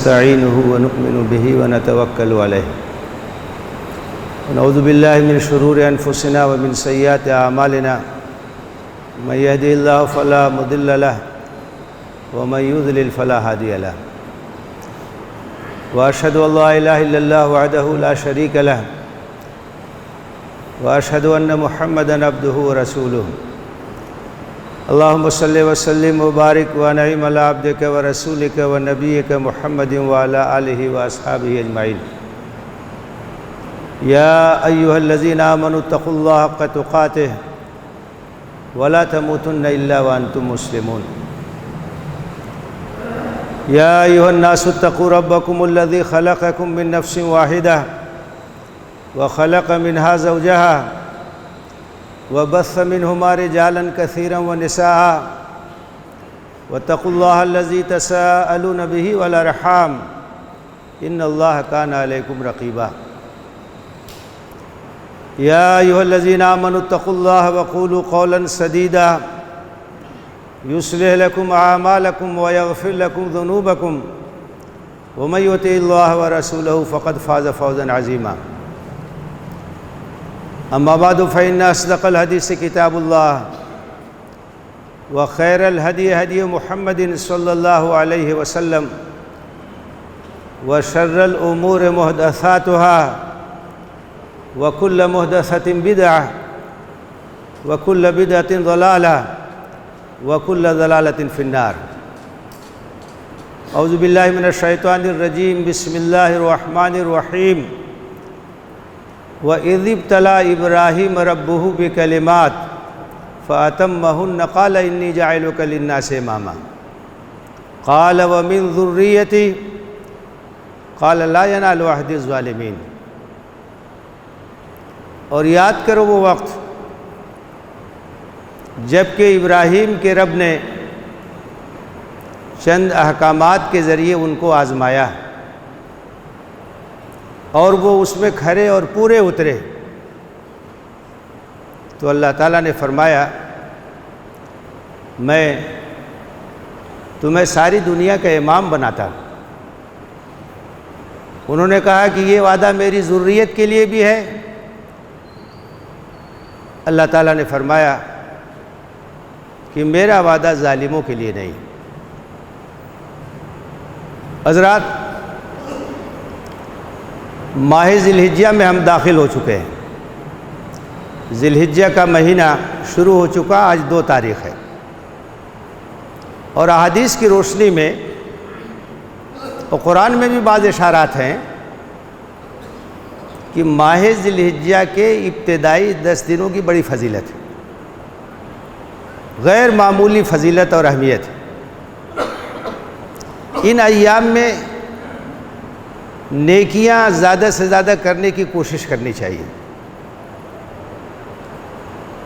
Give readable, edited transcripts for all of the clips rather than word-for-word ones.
نستعينه ونؤمن به ونتوكل عليه ونعوذ بالله من شرور أنفسنا ومن سيئات أعمالنا من يهده الله فلا مضل له ومن يضلل فلا هادي له وأشهد أن لا إله إلا الله وحده لا شريك له وأشهد أن محمدًا عبده ورسوله اللهم صل وسلم وبارك وانعم على عبدك ورسولك ونبيك محمد وعلى آله وأصحابه أجمعين يا أيها الذين آمنوا اتقوا الله حق تقاته ولا تموتن إلا وأنتم مسلمون يا أيها الناس اتقوا ربكم الذي خلقكم من نفس واحدة وخلق منها زوجها وبث منهما رجالا كثيرا ونساء واتقوا الله الذي تساءلون به والأرحام إن الله كان عليكم رقيبا يا أيها الذين آمنوا اتقوا الله وقولوا قولا سديدا يصلح لكم أعمالكم ويغفر لكم ذنوبكم ومن يطع الله ورسوله فقد فاز فوزا عظيما أما بعد فإن أصدق الحديث كتاب الله وخير الهدي هدي محمد صلى الله عليه وسلم وشر الأمور محدثاتها وكل محدثة بدعة وكل بدعة ضلالة وكل ضلالة في النار أعوذ بالله من الشيطان الرجيم بسم الله الرحمن الرحيم وَإِذِ ابْتَلَى إِبْرَاهِيمَ رَبُّهُ بِكَلِمَاتٍ فَأَتَمَّهُنَّ قَالَ إِنِّي جَاعِلُكَ لِلنَّاسِ إِمَامًا قَالَ وَمِنْ ذُرِّيَّتِي قَالَ لَا يَنَالُ عَهْدِي الظَّالِمِينَ۔ اور یاد کرو وہ وقت جب کہ ابراہیم کے رب نے چند احکامات کے ذریعے ان کو آزمایا اور وہ اس میں کھرے اور پورے اترے تو اللہ تعالیٰ نے فرمایا میں تمہیں ساری دنیا کا امام بناتا۔ انہوں نے کہا کہ یہ وعدہ میری ذریت کے لیے بھی ہے۔ اللہ تعالیٰ نے فرمایا کہ میرا وعدہ ظالموں کے لیے نہیں۔ حضرات، ماہ ذی الحجہ میں ہم داخل ہو چکے ہیں۔ ذی الحجہ کا مہینہ شروع ہو چکا، آج 2 تاریخ ہے، اور احادیث کی روشنی میں اور قرآن میں بھی بعض اشارات ہیں کہ ماہ ذی الحجہ کے ابتدائی 10 دنوں کی بڑی فضیلت ہے، غیر معمولی فضیلت اور اہمیت ہے۔ ان ایام میں نیکیاں زیادہ سے زیادہ کرنے کی کوشش کرنی چاہیے۔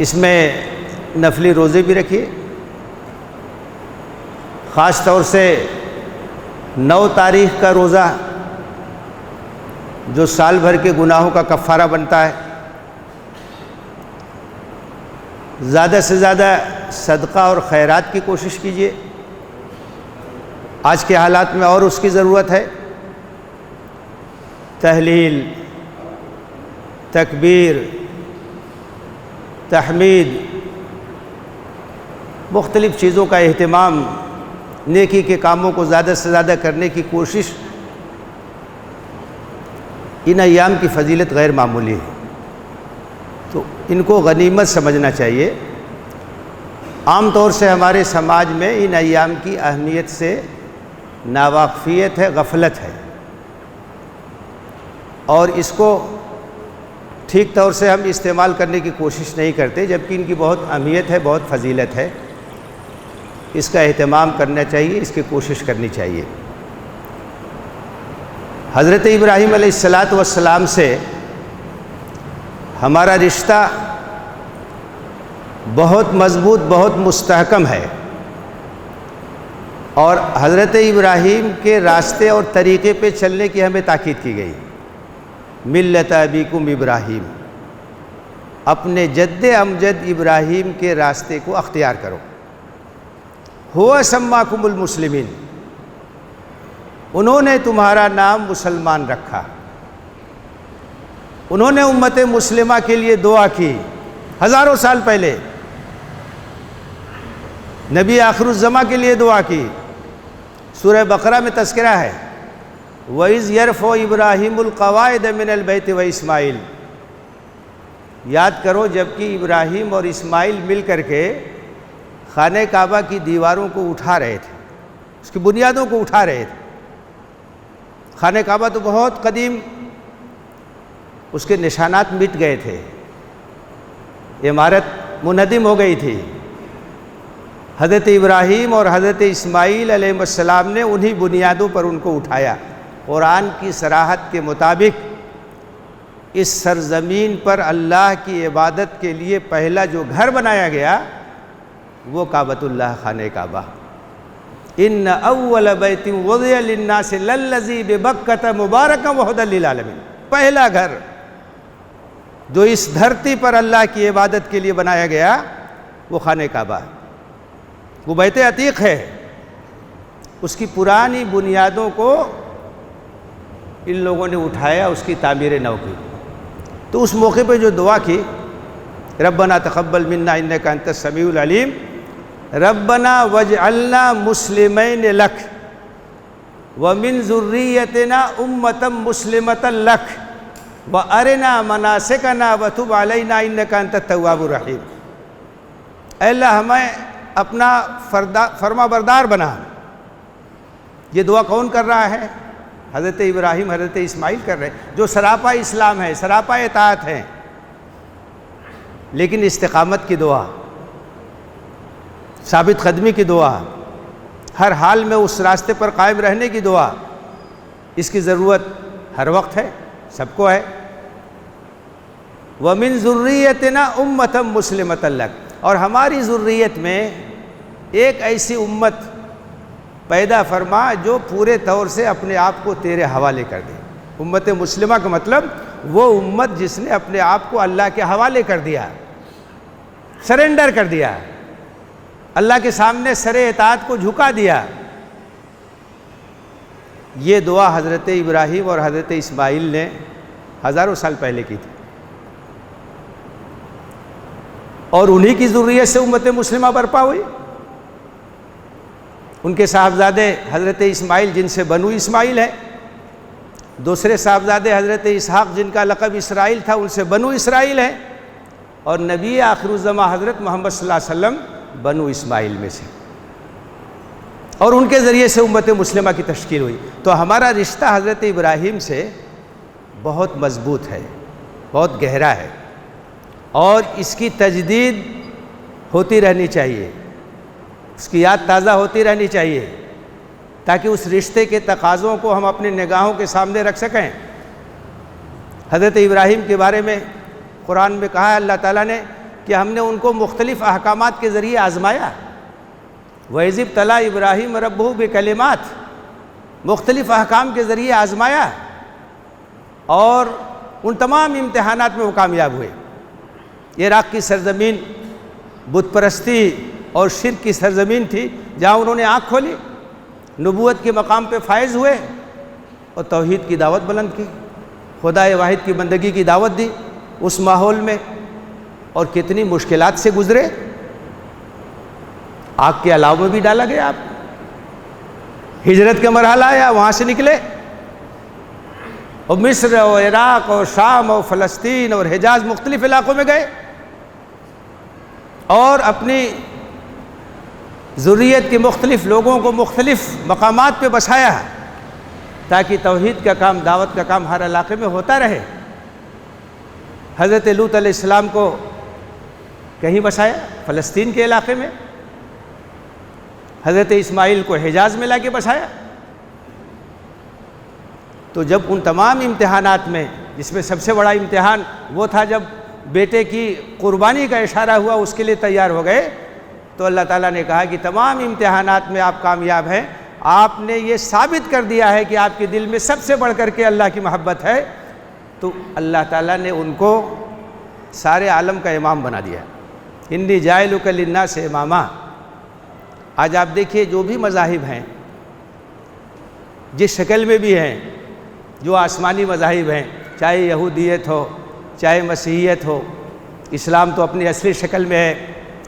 اس میں نفلی روزے بھی رکھیے، خاص طور سے 9 تاریخ کا روزہ جو سال بھر کے گناہوں کا کفارہ بنتا ہے۔ زیادہ سے زیادہ صدقہ اور خیرات کی کوشش کیجیے، آج کے حالات میں اور اس کی ضرورت ہے۔ تہلیل، تکبیر، تحمید، مختلف چیزوں کا اہتمام، نیکی کے کاموں کو زیادہ سے زیادہ کرنے کی کوشش، ان ایام کی فضیلت غیر معمولی ہے، تو ان کو غنیمت سمجھنا چاہیے۔ عام طور سے ہمارے سماج میں ان ایام کی اہمیت سے ناواقفیت ہے، غفلت ہے، اور اس کو ٹھیک طور سے ہم استعمال کرنے کی کوشش نہیں کرتے، جبکہ ان کی بہت اہمیت ہے، بہت فضیلت ہے۔ اس کا اہتمام کرنا چاہیے، اس کی کوشش کرنی چاہیے۔ حضرت ابراہیم علیہ السلام سے ہمارا رشتہ بہت مضبوط، بہت مستحکم ہے، اور حضرت ابراہیم کے راستے اور طریقے پہ چلنے کی ہمیں تاکید کی گئی۔ ملت ابیکم ابراہیم، اپنے جد امجد ابراہیم کے راستے کو اختیار کرو۔ ہوا سماکم المسلمین، انہوں نے تمہارا نام مسلمان رکھا، انہوں نے امت مسلمہ کے لیے دعا کی ہزاروں سال پہلے، نبی آخر الزماں کے لیے دعا کی۔ سورہ بقرہ میں تذکرہ ہے وَإِذْ يَرْفَعُ إِبْرَاهِيمُ الْقَوَاعِدَ مِنَ الْبَيْتِ وَإِسْمَاعِيلُ، یاد کرو جب کہ ابراہیم اور اسماعیل مل کر کے خانہ کعبہ کی دیواروں کو اٹھا رہے تھے، اس کی بنیادوں کو اٹھا رہے تھے۔ خانہ کعبہ تو بہت قدیم، اس کے نشانات مٹ گئے تھے، عمارت منہدم ہو گئی تھی۔ حضرت ابراہیم اور حضرت اسماعیل علیہ السلام نے انہی بنیادوں پر ان کو اٹھایا۔ قرآن کی صراحت کے مطابق اس سرزمین پر اللہ کی عبادت کے لیے پہلا جو گھر بنایا گیا وہ کعبۃ اللہ، خانہ کعبہ۔ ان اول بیت وضع للناس للذی ببکۃ مبارکا وہدی للعالمین، پہلا گھر جو اس دھرتی پر اللہ کی عبادت کے لیے بنایا گیا وہ خانہ کعبہ، وہ بیت عتیق ہے۔ اس کی پرانی بنیادوں کو ان لوگوں نے اٹھایا، اس کی تعمیر نو کی۔ تو اس موقع پہ جو دعا کی ربنا تقبل منا انک انت السمیع العلیم، ربنا واجعلنا مسلمین لک ومن ذریتنا امۃ مسلمۃ لک وارنا مناسکنا وتب علینا انک انت التواب الرحیم۔ اے اللہ ہمیں اپنا فرما بردار بنا۔ یہ دعا کون کر رہا ہے؟ حضرت ابراہیم، حضرت اسماعیل کر رہے ہیں، جو سراپا اسلام ہے، سراپا اطاعت ہے، لیکن استقامت کی دعا، ثابت قدمی کی دعا، ہر حال میں اس راستے پر قائم رہنے کی دعا، اس کی ضرورت ہر وقت ہے، سب کو ہے۔ وَمِن ذُرِّيَّتِنَا أُمَّةً مُسْلِمَةً لَكَ، اور ہماری ذریت میں ایک ایسی امت پیدا فرما جو پورے طور سے اپنے آپ کو تیرے حوالے کر دے۔ امت مسلمہ کا مطلب وہ امت جس نے اپنے آپ کو اللہ کے حوالے کر دیا، سرنڈر کر دیا، اللہ کے سامنے سر اطاعت کو جھکا دیا۔ یہ دعا حضرت ابراہیم اور حضرت اسماعیل نے ہزاروں سال پہلے کی تھی، اور انہی کی ذریت سے امت مسلمہ برپا ہوئی۔ ان کے صاحبزادے حضرت اسماعیل جن سے بنو اسماعیل ہے، دوسرے صاحبزادے حضرت اسحاق جن کا لقب اسرائیل تھا ان سے بنو اسرائیل ہے، اور نبی آخر الزماں حضرت محمد صلی اللہ علیہ وسلم بنو اسماعیل میں سے، اور ان کے ذریعے سے امت مسلمہ کی تشکیل ہوئی۔ تو ہمارا رشتہ حضرت ابراہیم سے بہت مضبوط ہے، بہت گہرا ہے، اور اس کی تجدید ہوتی رہنی چاہیے، اس کی یاد تازہ ہوتی رہنی چاہیے، تاکہ اس رشتے کے تقاضوں کو ہم اپنے نگاہوں کے سامنے رکھ سکیں۔ حضرت ابراہیم کے بارے میں قرآن میں کہا ہے اللہ تعالیٰ نے کہ ہم نے ان کو مختلف احکامات کے ذریعے آزمایا۔ وَإِذِ ابْتَلَىٰ إِبْرَاهِيمَ رَبُّهُ بِكَلِمَاتٍ، مختلف احکام کے ذریعے آزمایا، اور ان تمام امتحانات میں وہ کامیاب ہوئے۔ عراق کی سرزمین بت پرستی اور شرک کی سرزمین تھی، جہاں انہوں نے آنکھ کھولی، نبوت کے مقام پہ فائز ہوئے اور توحید کی دعوت بلند کی، خدا واحد کی بندگی کی دعوت دی اس ماحول میں، اور کتنی مشکلات سے گزرے۔ آگ کے الاؤ میں بھی ڈالا گیا، آپ ہجرت کا مرحلہ آیا، وہاں سے نکلے، اور مصر اور عراق اور شام اور فلسطین اور حجاز مختلف علاقوں میں گئے، اور اپنی ذریت کے مختلف لوگوں کو مختلف مقامات پہ بسایا، تاکہ توحید کا کام، دعوت کا کام ہر علاقے میں ہوتا رہے۔ حضرت لوط علیہ السلام کو کہیں بسایا، فلسطین کے علاقے میں، حضرت اسماعیل کو حجاز میں لا کے بسایا۔ تو جب ان تمام امتحانات میں، جس میں سب سے بڑا امتحان وہ تھا جب بیٹے کی قربانی کا اشارہ ہوا، اس کے لیے تیار ہو گئے، تو اللہ تعالیٰ نے کہا کہ تمام امتحانات میں آپ کامیاب ہیں، آپ نے یہ ثابت کر دیا ہے کہ آپ کے دل میں سب سے بڑھ کر کے اللہ کی محبت ہے۔ تو اللہ تعالیٰ نے ان کو سارے عالم کا امام بنا دیا، انی جاعلک للناس اماما۔ آج آپ دیکھیے جو بھی مذاہب ہیں، جس شکل میں بھی ہیں، جو آسمانی مذاہب ہیں، چاہے یہودیت ہو چاہے مسیحیت ہو، اسلام تو اپنی اصلی شکل میں ہے،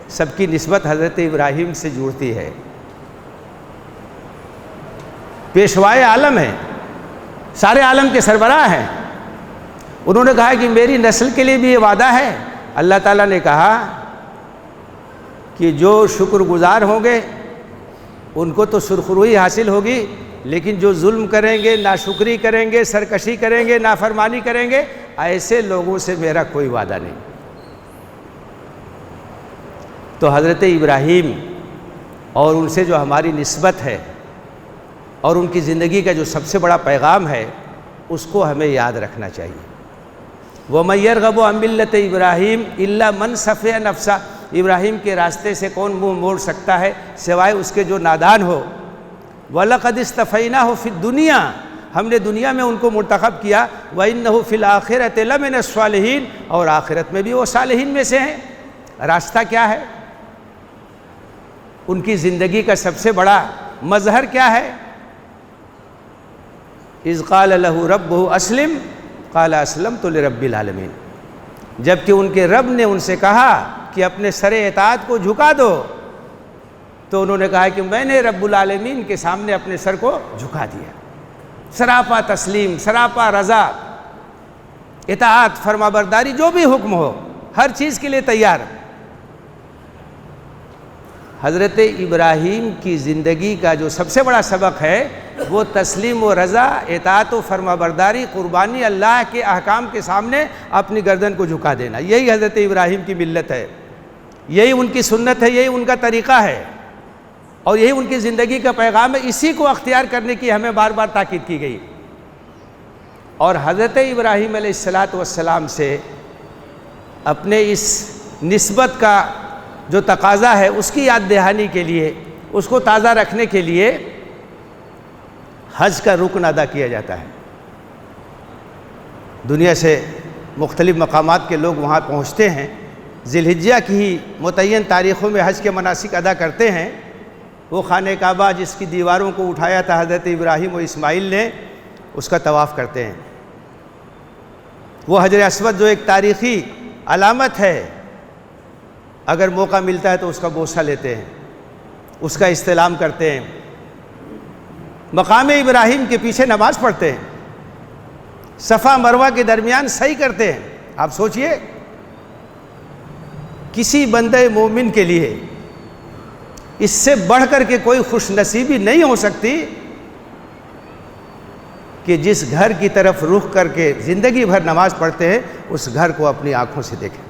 سب کی نسبت حضرت ابراہیم سے جڑتی ہے۔ پیشوائے عالم ہیں، سارے عالم کے سربراہ ہیں۔ انہوں نے کہا کہ میری نسل کے لیے بھی یہ وعدہ ہے۔ اللہ تعالیٰ نے کہا کہ جو شکر گزار ہوں گے ان کو تو سرخروئی حاصل ہوگی، لیکن جو ظلم کریں گے، ناشکری کریں گے، سرکشی کریں گے، نافرمانی کریں گے، ایسے لوگوں سے میرا کوئی وعدہ نہیں۔ تو حضرت ابراہیم اور ان سے جو ہماری نسبت ہے اور ان کی زندگی کا جو سب سے بڑا پیغام ہے، اس کو ہمیں یاد رکھنا چاہیے۔ وَمَن يَرْغَبُ عَن مِّلَّةِ إِبْرَاهِيمَ إِلَّا مَن سَفِهَ نَفْسَهُ، ابراہیم کے راستے سے کون منہ موڑ سکتا ہے سوائے اس کے جو نادان ہو۔ وَلَقَدِ اسْتَفَيْنَاهُ فِي الدُّنْيَا، ہم نے دنیا میں ان کو منتخب کیا۔ وَإِنَّهُ فِي الْآخِرَةِ لَمِنَ الصَّالِحِينَ، اور آخرت میں بھی وہ صالحین میں سے ہیں۔ راستہ کیا ہے؟ ان کی زندگی کا سب سے بڑا مظہر کیا ہے؟ اذ قال له ربه اسلم قال اسلمت لرب العالمین، جبکہ ان کے رب نے ان سے کہا کہ اپنے سر اطاعت کو جھکا دو، تو انہوں نے کہا کہ میں نے رب العالمین کے سامنے اپنے سر کو جھکا دیا۔ سراپا تسلیم، سراپا رضا، اطاعت، فرما برداری، جو بھی حکم ہو ہر چیز کے لیے تیار۔ حضرت ابراہیم کی زندگی کا جو سب سے بڑا سبق ہے وہ تسلیم و رضا، اطاعت و فرما برداری، قربانی، اللہ کے احکام کے سامنے اپنی گردن کو جھکا دینا۔ یہی حضرت ابراہیم کی ملت ہے، یہی ان کی سنت ہے، یہی ان کا طریقہ ہے، اور یہی ان کی زندگی کا پیغام ہے۔ اسی کو اختیار کرنے کی ہمیں بار بار تاکید کی گئی۔ اور حضرت ابراہیم علیہ السلام سے اپنے اس نسبت کا جو تقاضا ہے اس کی یاد دہانی کے لیے، اس کو تازہ رکھنے کے لیے حج کا رکن ادا کیا جاتا ہے۔ دنیا سے مختلف مقامات کے لوگ وہاں پہنچتے ہیں، ذی الحجہ کی ہی متعین تاریخوں میں حج کے مناسک ادا کرتے ہیں۔ وہ خانہ کعبہ جس کی دیواروں کو اٹھایا تھا حضرت ابراہیم و اسماعیل نے، اس کا طواف کرتے ہیں۔ وہ حجر اسود جو ایک تاریخی علامت ہے، اگر موقع ملتا ہے تو اس کا بوسہ لیتے ہیں، اس کا استلام کرتے ہیں، مقام ابراہیم کے پیچھے نماز پڑھتے ہیں، صفا مروہ کے درمیان سعی کرتے ہیں۔ آپ سوچئے کسی بندہ مومن کے لیے اس سے بڑھ کر کے کوئی خوش نصیبی نہیں ہو سکتی کہ جس گھر کی طرف رخ کر کے زندگی بھر نماز پڑھتے ہیں اس گھر کو اپنی آنکھوں سے دیکھیں۔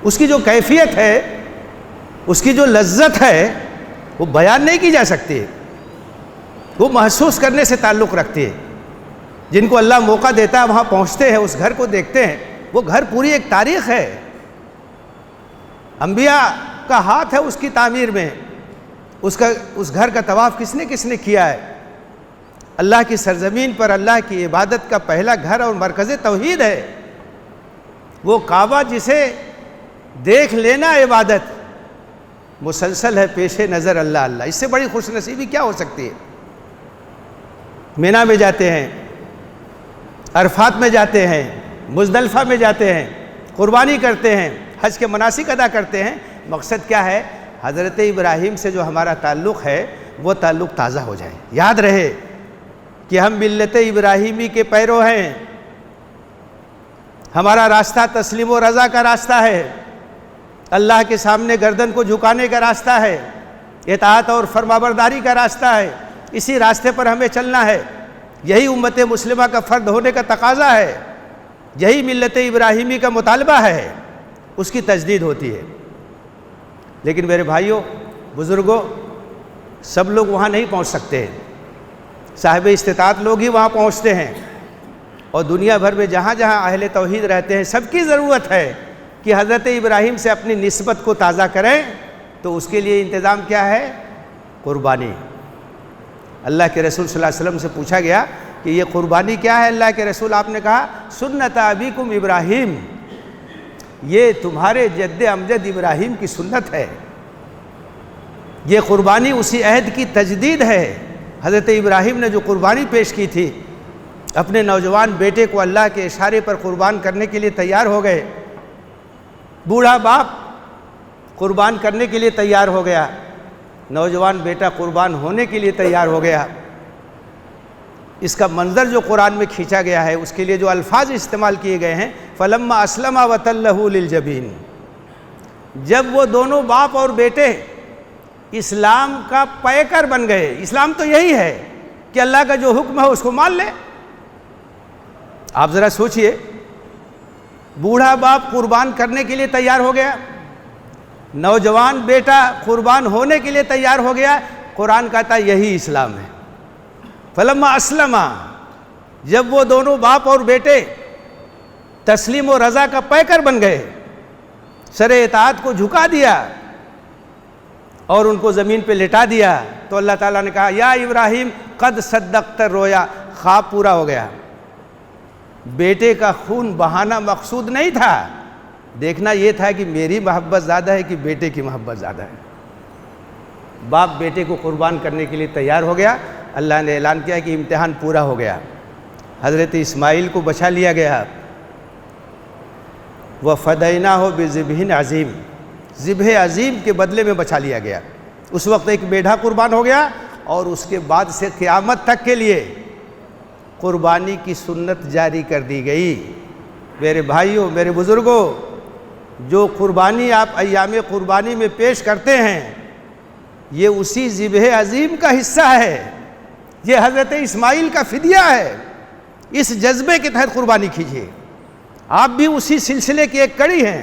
اس کی جو کیفیت ہے، اس کی جو لذت ہے، وہ بیان نہیں کی جا سکتی ہے، وہ محسوس کرنے سے تعلق رکھتی ہے۔ جن کو اللہ موقع دیتا ہے وہاں پہنچتے ہیں، اس گھر کو دیکھتے ہیں، وہ گھر پوری ایک تاریخ ہے۔ انبیاء کا ہاتھ ہے اس کی تعمیر میں، اس گھر کا طواف کس نے کیا ہے۔ اللہ کی سرزمین پر اللہ کی عبادت کا پہلا گھر اور مرکز توحید ہے وہ کعبہ، جسے دیکھ لینا عبادت مسلسل ہے پیش نظر اللہ اللہ۔ اس سے بڑی خوش نصیبی کیا ہو سکتی ہے؟ مینا میں جاتے ہیں، عرفات میں جاتے ہیں، مزدلفہ میں جاتے ہیں، قربانی کرتے ہیں، حج کے مناسک ادا کرتے ہیں۔ مقصد کیا ہے؟ حضرت ابراہیم سے جو ہمارا تعلق ہے وہ تعلق تازہ ہو جائے، یاد رہے کہ ہم ملت ابراہیمی کے پیرو ہیں، ہمارا راستہ تسلیم و رضا کا راستہ ہے، اللہ کے سامنے گردن کو جھکانے کا راستہ ہے، اطاعت اور فرمانبرداری کا راستہ ہے۔ اسی راستے پر ہمیں چلنا ہے، یہی امت مسلمہ کا فرد ہونے کا تقاضا ہے، یہی ملت ابراہیمی کا مطالبہ ہے، اس کی تجدید ہوتی ہے۔ لیکن میرے بھائیوں، بزرگوں، سب لوگ وہاں نہیں پہنچ سکتے ہیں، صاحب استطاعت لوگ ہی وہاں پہنچتے ہیں، اور دنیا بھر میں جہاں جہاں اہل توحید رہتے ہیں سب کی ضرورت ہے کہ حضرت ابراہیم سے اپنی نسبت کو تازہ کریں۔ تو اس کے لیے انتظام کیا ہے؟ قربانی۔ اللہ کے رسول صلی اللہ علیہ وسلم سے پوچھا گیا کہ یہ قربانی کیا ہے؟ اللہ کے رسول، آپ نے کہا سنت ابیکم ابراہیم، یہ تمہارے جد امجد ابراہیم کی سنت ہے، یہ قربانی اسی عہد کی تجدید ہے حضرت ابراہیم نے جو قربانی پیش کی تھی، اپنے نوجوان بیٹے کو اللہ کے اشارے پر قربان کرنے کے لیے تیار ہو گئے، بوڑھا باپ قربان کرنے کے لیے تیار ہو گیا، نوجوان بیٹا قربان ہونے کے لیے تیار ہو گیا۔ اس کا منظر جو قرآن میں کھینچا گیا ہے، اس کے لیے جو الفاظ استعمال کیے گئے ہیں، فَلَمَّا أَسْلَمَا وَتَلَّهُ لِلْجَبِينِ، جب وہ دونوں باپ اور بیٹے اسلام کا پیکر بن گئے۔ اسلام تو یہی ہے کہ اللہ کا جو حکم ہے اس کو مان لے۔ آپ ذرا سوچئے، بوڑھا باپ قربان کرنے کے لیے تیار ہو گیا، نوجوان بیٹا قربان ہونے کے لیے تیار ہو گیا۔ قرآن کہتا یہی اسلام ہے۔ فلما اسلما، جب وہ دونوں باپ اور بیٹے تسلیم و رضا کا پیکر بن گئے، سر اطاعت کو جھکا دیا اور ان کو زمین پہ لٹا دیا، تو اللہ تعالیٰ نے کہا یا ابراہیم قد صدقت الرؤیا، خواب پورا ہو گیا۔ بیٹے کا خون بہانا مقصود نہیں تھا، دیکھنا یہ تھا کہ میری محبت زیادہ ہے کہ بیٹے کی محبت زیادہ ہے۔ باپ بیٹے کو قربان کرنے کے لیے تیار ہو گیا، اللہ نے اعلان کیا کہ امتحان پورا ہو گیا، حضرت اسماعیل کو بچا لیا گیا۔ وَفَدَيْنَاهُ بِذِبْحٍ عَظِيمٍ، ذبح عظیم کے بدلے میں بچا لیا گیا۔ اس وقت ایک میڈھا قربان ہو گیا، اور اس کے بعد سے قیامت تک کے لیے قربانی کی سنت جاری کر دی گئی۔ میرے بھائیوں، میرے بزرگوں، جو قربانی آپ ایام قربانی میں پیش کرتے ہیں، یہ اسی ذبح عظیم کا حصہ ہے، یہ حضرت اسماعیل کا فدیہ ہے۔ اس جذبے کے تحت قربانی کیجیے، آپ بھی اسی سلسلے کی ایک کڑی ہیں،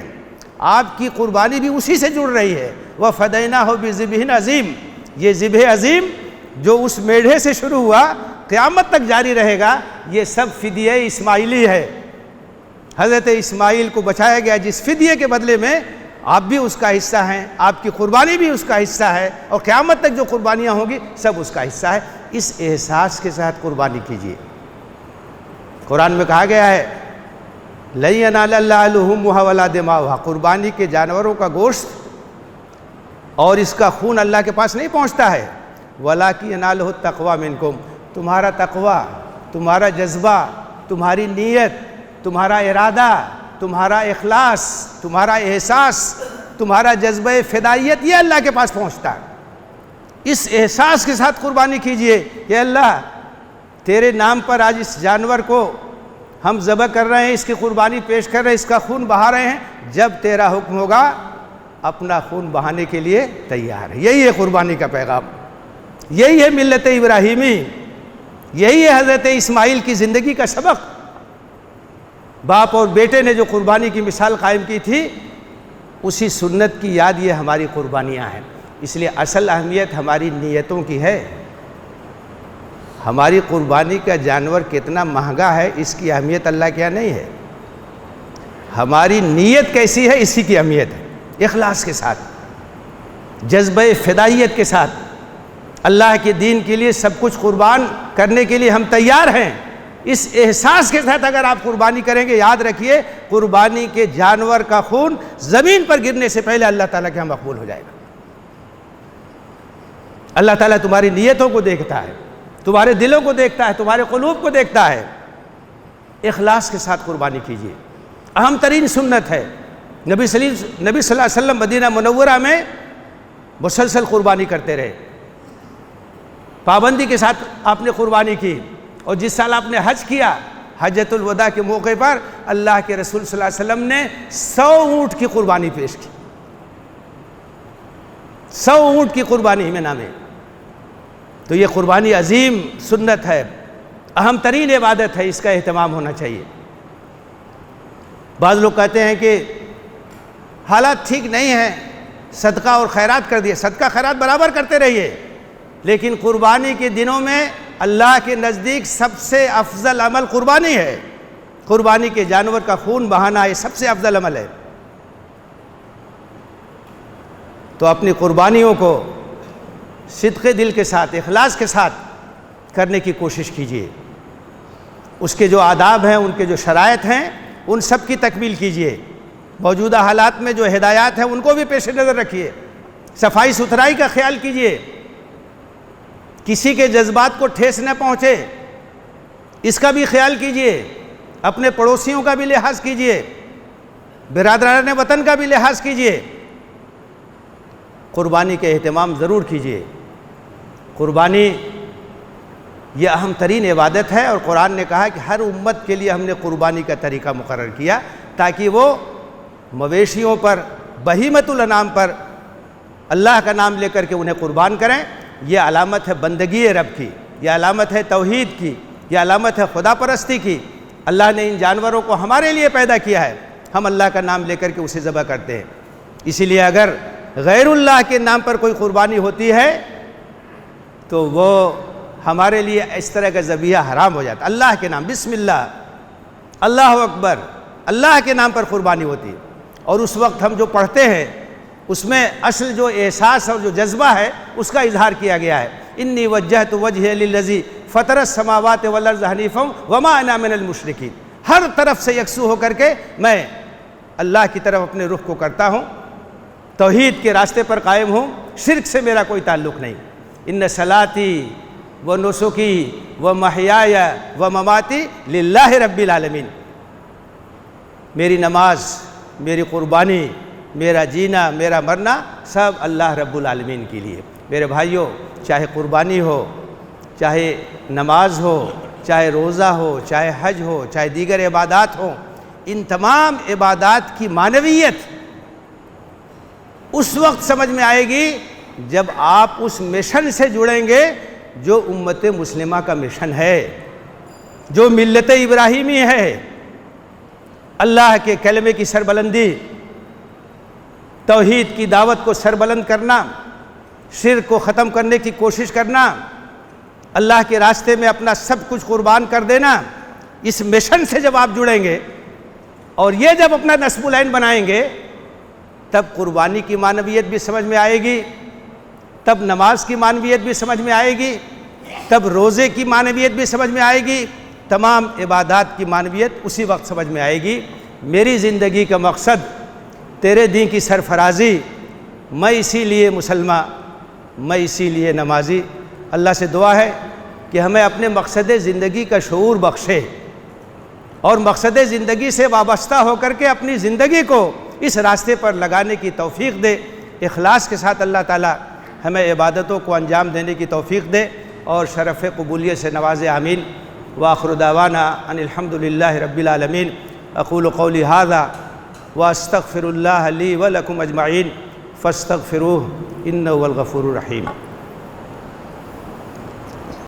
آپ کی قربانی بھی اسی سے جڑ رہی ہے۔ وَفَدَيْنَاهُ بِذِبْحٍ عَظِيمٍ، یہ ذبح عظیم جو اس میڑھے سے شروع ہوا قیامت تک جاری رہے گا، یہ سب فدیہ اسماعیلی ہے۔ حضرت اسماعیل کو بچایا گیا، جس فدیے کے بدلے میں آپ بھی اس کا حصہ ہیں، آپ کی قربانی بھی اس کا حصہ ہے، اور قیامت تک جو قربانیاں ہوں گی سب اس کا حصہ ہے۔ اس احساس کے ساتھ قربانی کیجیے۔ قرآن میں کہا گیا ہے لَن يَنَالَ اللَّهَ لُحُومُهَا وَلَا دِمَاؤُهَا، قربانی کے جانوروں کا گوشت اور اس کا خون اللہ کے پاس نہیں پہنچتا ہے، وَلَٰكِن يَنَالُهُ التَّقْوَىٰ مِنكُمْ، تمہارا تقویٰ، تمہارا جذبہ، تمہاری نیت، تمہارا ارادہ، تمہارا اخلاص، تمہارا احساس، تمہارا جذبہ فدائیت، یہ اللہ کے پاس پہنچتا ہے۔ اس احساس کے ساتھ قربانی کیجئے کہ اللہ تیرے نام پر آج اس جانور کو ہم ذبح کر رہے ہیں، اس کی قربانی پیش کر رہے ہیں، اس کا خون بہا رہے ہیں، جب تیرا حکم ہوگا اپنا خون بہانے کے لیے تیار ہے۔ یہی ہے قربانی کا پیغام، یہی ہے ملت ابراہیمی، یہی ہے حضرت اسماعیل کی زندگی کا سبق۔ باپ اور بیٹے نے جو قربانی کی مثال قائم کی تھی، اسی سنت کی یاد یہ ہماری قربانیاں ہیں۔ اس لیے اصل اہمیت ہماری نیتوں کی ہے۔ ہماری قربانی کا جانور کتنا مہنگا ہے، اس کی اہمیت اللہ کے یہاں نہیں ہے، ہماری نیت کیسی ہے اسی کی اہمیت ہے۔ اخلاص کے ساتھ، جذبہ فدائیت کے ساتھ، اللہ کے دین کے لیے سب کچھ قربان کرنے کے لیے ہم تیار ہیں، اس احساس کے ساتھ اگر آپ قربانی کریں گے، یاد رکھیے قربانی کے جانور کا خون زمین پر گرنے سے پہلے اللہ تعالیٰ کے ہاں مقبول ہو جائے گا۔ اللہ تعالیٰ تمہاری نیتوں کو دیکھتا ہے، تمہارے دلوں کو دیکھتا ہے، تمہارے قلوب کو دیکھتا ہے۔ اخلاص کے ساتھ قربانی کیجیے، اہم ترین سنت ہے۔ نبی صلی اللہ علیہ وسلم مدینہ منورہ میں مسلسل قربانی کرتے رہے، پابندی کے ساتھ آپ نے قربانی کی، اور جس سال آپ نے حج کیا، حجۃ الوداع کے موقع پر اللہ کے رسول صلی اللہ علیہ وسلم نے 100 اونٹ کی قربانی پیش کی، 100 اونٹ کی قربانی میں نام ہے۔ تو یہ قربانی عظیم سنت ہے، اہم ترین عبادت ہے، اس کا اہتمام ہونا چاہیے۔ بعض لوگ کہتے ہیں کہ حالات ٹھیک نہیں ہیں، صدقہ اور خیرات کر دیے، صدقہ خیرات برابر کرتے رہیے، لیکن قربانی کے دنوں میں اللہ کے نزدیک سب سے افضل عمل قربانی ہے۔ قربانی کے جانور کا خون بہانا یہ سب سے افضل عمل ہے۔ تو اپنی قربانیوں کو صدق دل کے ساتھ، اخلاص کے ساتھ کرنے کی کوشش کیجیے۔ اس کے جو آداب ہیں، ان کے جو شرائط ہیں، ان سب کی تکمیل کیجیے۔ موجودہ حالات میں جو ہدایات ہیں ان کو بھی پیش نظر رکھیے، صفائی ستھرائی کا خیال کیجیے، کسی کے جذبات کو ٹھیس نہ پہنچے، اس کا بھی خیال کیجئے، اپنے پڑوسیوں کا بھی لحاظ کیجئے، برادران وطن کا بھی لحاظ کیجئے، قربانی کے اہتمام ضرور کیجئے۔ قربانی یہ اہم ترین عبادت ہے، اور قرآن نے کہا کہ ہر امت کے لیے ہم نے قربانی کا طریقہ مقرر کیا تاکہ وہ مویشیوں پر، بہیمۃ الانعام پر اللہ کا نام لے کر کے انہیں قربان کریں۔ یہ علامت ہے بندگی رب کی، یہ علامت ہے توحید کی، یہ علامت ہے خدا پرستی کی۔ اللہ نے ان جانوروں کو ہمارے لیے پیدا کیا ہے، ہم اللہ کا نام لے کر کے اسے ذبح کرتے ہیں۔ اسی لیے اگر غیر اللہ کے نام پر کوئی قربانی ہوتی ہے تو وہ ہمارے لیے اس طرح کا ذبیحہ حرام ہو جاتا ہے۔ اللہ کے نام، بسم اللہ، اللہ اکبر، اللہ کے نام پر قربانی ہوتی ہے، اور اس وقت ہم جو پڑھتے ہیں اس میں اصل جو احساس اور جو جذبہ ہے اس کا اظہار کیا گیا ہے۔ انی وجہت وجہی للذی فطر السماوات والارض حنیفا وما انا من المشرکین، ہر طرف سے یکسو ہو کر کے میں اللہ کی طرف اپنے رخ کو کرتا ہوں، توحید کے راستے پر قائم ہوں، شرک سے میرا کوئی تعلق نہیں۔ ان صلاتی و نسکی و محیای و مماتی للہ رب العالمین، میری نماز، میری قربانی، میرا جینا، میرا مرنا سب اللہ رب العالمین کے لیے۔ میرے بھائیوں، چاہے قربانی ہو، چاہے نماز ہو، چاہے روزہ ہو، چاہے حج ہو، چاہے دیگر عبادات ہوں، ان تمام عبادات کی معنویت اس وقت سمجھ میں آئے گی جب آپ اس مشن سے جڑیں گے جو امت مسلمہ کا مشن ہے، جو ملت ابراہیمی ہے، اللہ کے کلمے کی سربلندی، توحید کی دعوت کو سربلند کرنا، شرک کو ختم کرنے کی کوشش کرنا، اللہ کے راستے میں اپنا سب کچھ قربان کر دینا۔ اس مشن سے جب آپ جڑیں گے اور یہ جب اپنا نصب العین بنائیں گے تب قربانی کی معنویت بھی سمجھ میں آئے گی، تب نماز کی معنویت بھی سمجھ میں آئے گی، تب روزے کی معنویت بھی سمجھ میں آئے گی، تمام عبادات کی معنویت اسی وقت سمجھ میں آئے گی۔ میری زندگی کا مقصد تیرے دین کی سرفرازی، میں اسی لیے مسلمان، میں اسی لیے نمازی۔ اللہ سے دعا ہے کہ ہمیں اپنے مقصد زندگی کا شعور بخشے اور مقصد زندگی سے وابستہ ہو کر کے اپنی زندگی کو اس راستے پر لگانے کی توفیق دے۔ اخلاص کے ساتھ اللہ تعالی ہمیں عبادتوں کو انجام دینے کی توفیق دے اور شرف قبولیت سے نوازے، آمین۔ وآخر دعوانا ان الحمد للہ رب العالمین۔ اقول قولی ھذا واستغفر اللہ لی ولکم اجمعین فاستغفروہ انہ هو الغفور الرحیم۔